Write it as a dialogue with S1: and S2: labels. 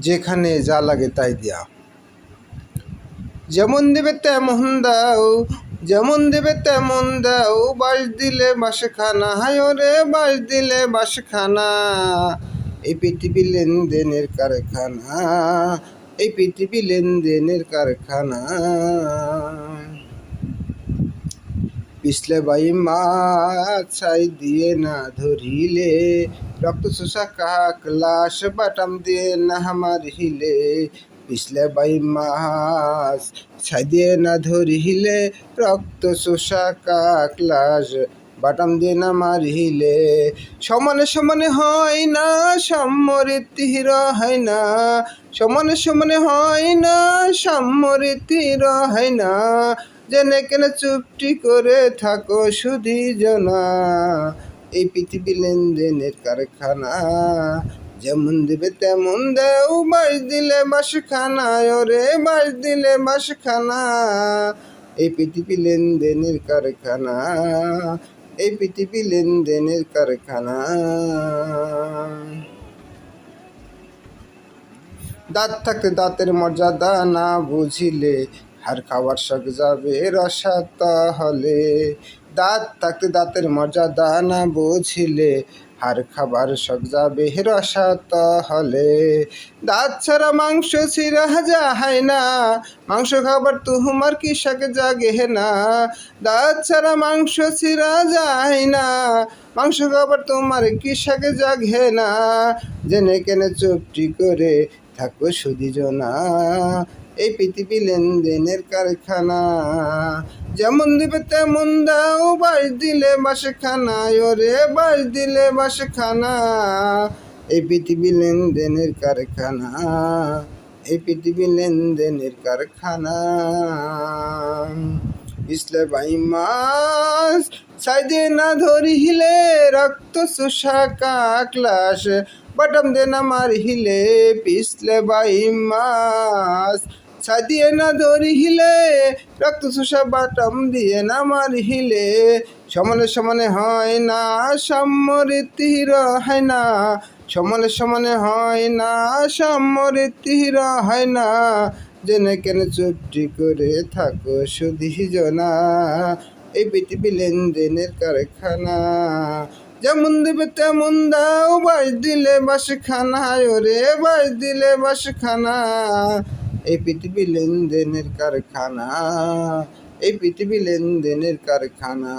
S1: যেখানে যা লাগে তাই দিয়া। যেমন দেবে তেমন দাও, যেমন দেবে তেমন দাও, বাস দিলে বাসখানা, হায় ওরে বাস দিলে বাসখানা। এই পৃথিবী লেনদেনের কারখানা, এই পৃথিবী লেনদেনের কারখানা। পিছলে বাই মাছ ছাই দিয়ে না ধরিলে, রক্ত চোষা কাক লাশ বাটাম দিয়ে না মারিলে। পিছলে বাই মাছ ছাই দিয়ে না ধরিলে, রক্ত চোষা কাক লাশ বাটাম দিয়ে না মারিলে। সমানে সমানে হয় না সাম্যরীতির হয় না, সমানে সমানে হয় না সাম্যরীতির হয় না। জেনে কেন চুপটি করে থাকো সুধী জনা, এই পৃথিবী লেনদেনের কারখানা। যেমন দেবে তেমন দেও, বাস দিলে বাসখানা, ওরে বাস দিলে বাসখানা। এই পৃথিবী লেনদেনের কারখানা, এই পৃথিবী লেনদেনের কারখানা। দাঁত থাকতে দাঁতের মর্যাদা না বুঝিলে, হার খাওয়ার শখ যাবে রসাত হলে। দাঁত থাকতে দাঁতের মর্যাদা না বুঝিলে, হার খাবার শখ যাবে রসাত হলে। দাঁত ছাড়া মাংস ছিঁড়া যায় না, মাংস খাবার তোমার কি শখ জাগে না। দাঁত ছাড়া মাংস ছিঁড়া যায় না, মাংস খাবার তোমার কি শখ জাগে না। জেনে কেনে চুপটি করে থাকো সুধী জনা, এই পৃথিবী লেনদেনের কারখানা। যেমন দিবে তেমন দাও, বাস দিলে বাসখানা, ওরে বাস দিলে বাসখানা। এই পৃথিবী লেনদেনের কারখানা, এই পৃথিবী লেনদেনের কারখানা। পিছলে বাই মাছ ছাই দিয়ে না ধরিলে, রক্ত চোষা কাক লাশ বাটাম দিয়ে না মারিলে। পিছলে বাই মাছ ছাই দিয়ে না ধরিলে, রক্ত চোষা বাটাম দিয়ে না মারিলে। সমানে সমানে হয় না সাম্যরীতির হয় না, সমানে সমানে হয় না সাম্যরীতির হয় না। জেনে কেন চুপটি করে থাকো সুধী জনা, এই পৃথিবী লেনদেনের কারখানা। যেমন দেবে তেমন দাও, বাস দিলে বাসখানা, ওরে বাস দিলে বাসখানা। এই পৃথিবী লেনদেনের কারখানা, এই পৃথিবী লেনদেনের কারখানা।